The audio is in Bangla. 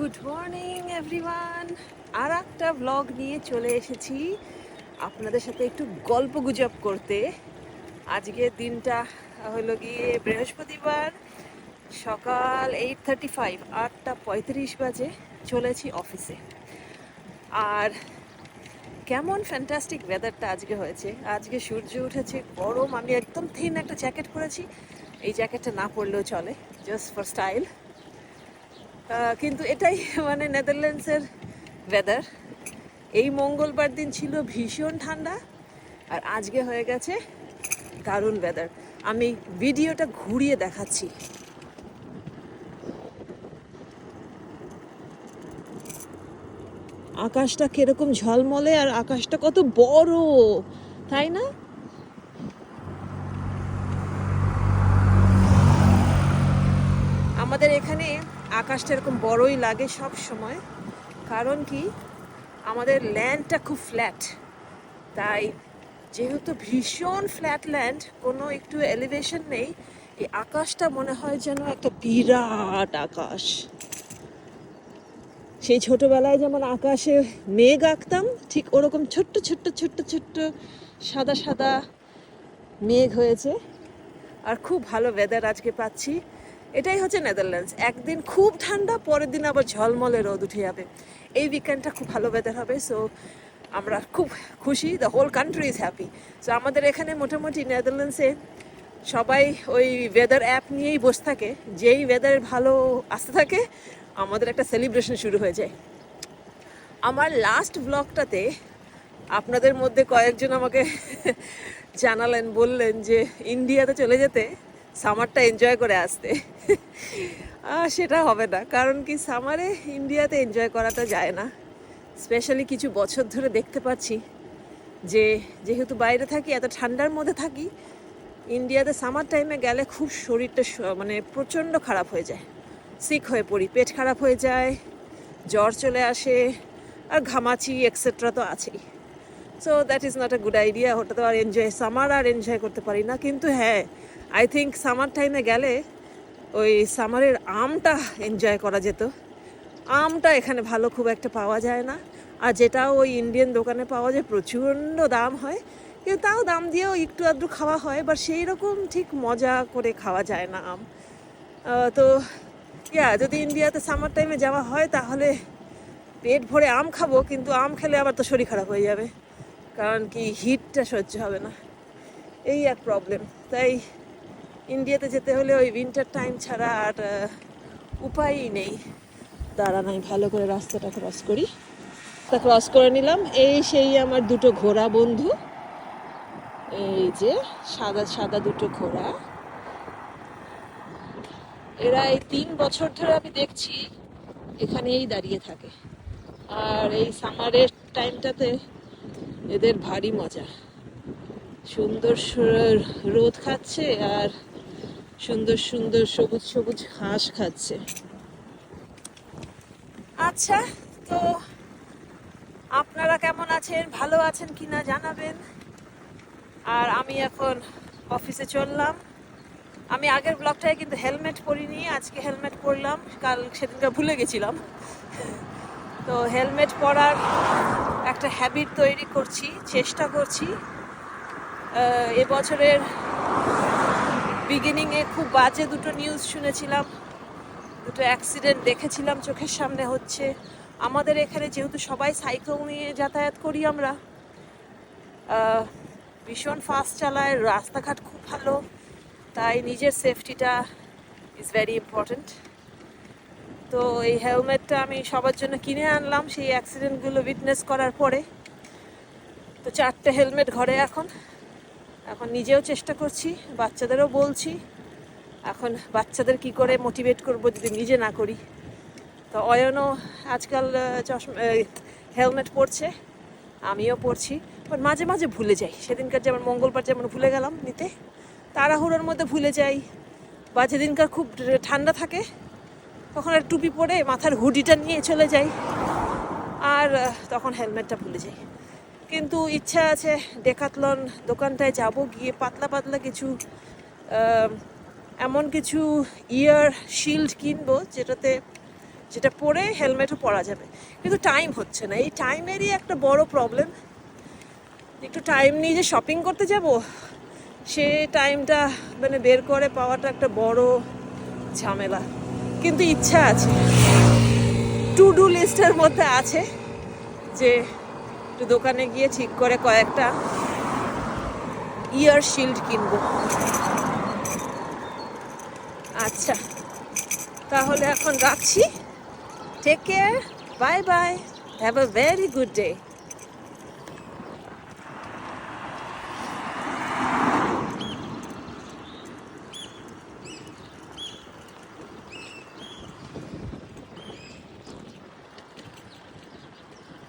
Good morning everyone. আর একটা ব্লগ নিয়ে চলে এসেছি আপনাদের সাথে একটু গল্প গুজব করতে। আজকের দিনটা হলো গিয়ে বৃহস্পতিবার, সকাল 8:35, 8:35 বাজে চলেছি অফিসে। আর কেমন ফ্যান্টাস্টিক ওয়েদারটা আজকে হয়েছে। আজকে সূর্য উঠেছে, গরম। আমি একদম থিন একটা জ্যাকেট পরেছি, এই জ্যাকেটটা না পরলেও চলে, জাস্ট ফর স্টাইল। কিন্তু এটাই মানে নেদারল্যান্ডসের ওয়েদার। এই মঙ্গলবার দিন ছিল ভীষণ ঠান্ডা, আর আজকে হয়ে গেছে দারুণ ওয়েদার। আমি ভিডিওটা ঘুরিয়ে দেখাচ্ছি। আকাশটা কিরকম ঝলমলে, আর আকাশটা কত বড়, তাই না? আমাদের এখানে আকাশটা এরকম বড়ই লাগে সব সময়। কারণ কি, আমাদের ল্যান্ডটা খুব ফ্ল্যাট। তাই যেহেতু ভীষণ ফ্ল্যাট ল্যান্ড, কোনো একটু এলিভেশন নেই, এই আকাশটা মনে হয় যেন একটা বিরাট আকাশ। সেই ছোটবেলায় যেমন আকাশে মেঘ আঁকতাম, ঠিক ওরকম ছোট্ট ছোট্ট ছোট্ট ছোট্ট সাদা সাদা মেঘ হয়েছে। আর খুব ভালো ওয়েদার আজকে পাচ্ছি। এটাই হচ্ছে নেদারল্যান্ডস। একদিন খুব ঠান্ডা, পরের দিন আবার ঝলমলে রোদ উঠে যাবে। এই উইকেন্ডটা খুব ভালো ওয়েদার হবে, সো আমরা খুব খুশি। The whole country is happy. So আমাদের এখানে মোটামুটি নেদারল্যান্ডসে সবাই ওই ওয়েদার অ্যাপ নিয়েই বসে থাকে। যেই ওয়েদার ভালো আসতে থাকে, আমাদের একটা সেলিব্রেশন শুরু হয়ে যায়। আমার লাস্ট ব্লগটাতে আপনাদের মধ্যে কয়েকজন আমাকে জানালেন, বললেন যে ইন্ডিয়াতে চলে যেতে, সামারটা এনজয় করে আসতে। সেটা হবে না, কারণ কি সামারে ইন্ডিয়াতে এনজয় করাটা যায় না। স্পেশালি কিছু বছর ধরে দেখতে পাচ্ছি যে যেহেতু বাইরে থাকি, এত ঠান্ডার মধ্যে থাকি, ইন্ডিয়াতে সামার টাইমে গেলে খুব শরীরটা মানে প্রচণ্ড খারাপ হয়ে যায়। সিক হয়ে পড়ি, পেট খারাপ হয়ে যায়, জ্বর চলে আসে, আর ঘামাচি এক্সেট্রা তো আছেই। So that is not a good idea. ওটা তো আর সামার আর এনজয় করতে পারি না। কিন্তু হ্যাঁ, আই থিঙ্ক সামার টাইমে গেলে ওই সামারের আমটা এনজয় করা যেত। আমটা এখানে ভালো খুব একটা পাওয়া যায় না, আর যেটাও ওই ইন্ডিয়ান দোকানে পাওয়া যায় প্রচণ্ড দাম হয়। কিন্তু তাও দাম দিয়েও একটু আধটু খাওয়া হয়, বা সেই রকম ঠিক মজা করে খাওয়া যায় না আম। তো যদি ইন্ডিয়াতে সামার টাইমে যাওয়া হয়, তাহলে পেট ভরে আম খাবো, কিন্তু আম খেলে আবার তো শরীর খারাপ হয়ে যাবে, কারণ কি হিটটা সহ্য হবে না। এই এক প্রবলেম। তাই ইন্ডিয়াতে যেতে হলে ওই উইন্টার টাইম ছাড়া আর উপায়ই নেই। দাঁড়া নাই, ভালো করে রাস্তাটা ক্রস করি। তা ক্রস করে নিলাম। এই সেই আমার দুটো ঘোড়া বন্ধু, এই যে সাদা সাদা দুটো ঘোড়া। এরা এই 3 বছর ধরে আমি দেখছি এখানেই দাঁড়িয়ে থাকে। আর এই সামারের টাইমটাতে এদের ভারী মজা। সুন্দর রোদ খাচ্ছে, আর সুন্দর সুন্দর সবুজ সবুজ ঘাস খাচ্ছে। আচ্ছা, তো আপনারা কেমন আছেন, ভালো আছেন কিনা জানাবেন। আর আমি এখন অফিসে চললাম। আমি আগের ব্লগটায় কিন্তু হেলমেট পরিনি, আজকে হেলমেট পরলাম, সেদিনকার ভুলে গেছিলাম। তো হেলমেট পরার একটা হ্যাবিট তৈরি করছি, চেষ্টা করছি। এবছরের বিগিনিংয়ে খুব বাজে দুটো নিউজ শুনেছিলাম, দুটো অ্যাক্সিডেন্ট দেখেছিলাম চোখের সামনে হচ্ছে। আমাদের এখানে যেহেতু সবাই সাইকেল নিয়ে যাতায়াত করি আমরা, ভীষণ ফাস্ট চালায়, রাস্তাঘাট খুব ভালো, তাই নিজের সেফটিটা ইজ ভেরি ইম্পর্ট্যান্ট। তো এই হেলমেটটা আমি সবার জন্য কিনে আনলাম সেই অ্যাক্সিডেন্টগুলো উইটনেস করার পরে। তো 4টে হেলমেট ঘরে এখন নিজেও চেষ্টা করছি, বাচ্চাদেরও বলছি। এখন বাচ্চাদের কি করে মোটিভেট করব যদি নিজে না করি। তো অয়নও আজকাল হেলমেট পরছে, আমিও পরছি, বাট মাঝে মাঝে ভুলে যাই। সেদিনকার যেমন মঙ্গলবার যেমন ভুলে গেলাম নিতে, তাড়াহুড়োর মধ্যে ভুলে যাই। বা যেদিনকার খুব ঠান্ডা থাকে, তখন আর টুপি পরে মাথার হুডিটা নিয়ে চলে যাই, আর তখন হেলমেটটা ভুলে যাই। কিন্তু ইচ্ছা আছে ডেকাথলন দোকানটায় যাব, গিয়ে পাতলা পাতলা কিছু এমন কিছু ইয়ার শিল্ড কিনবো, যেটাতে যেটা পরে হেলমেটও পরা যাবে, কিন্তু টাইম হচ্ছে না। এই টাইমেরই একটা বড় প্রবলেম। একটু টাইম নিয়ে যে শপিং করতে যাব, সে টাইমটা মানে বের করে পাওয়াটা একটা বড় ঝামেলা। কিন্তু ইচ্ছা আছে, টু ডু লিস্টের মধ্যে আছে যে একটু দোকানে গিয়ে ঠিক করে কয়েকটা ইয়ার শিল্ড কিনবো। আচ্ছা, তাহলে এখন রাখছি। Take care, bye bye, have a very good day.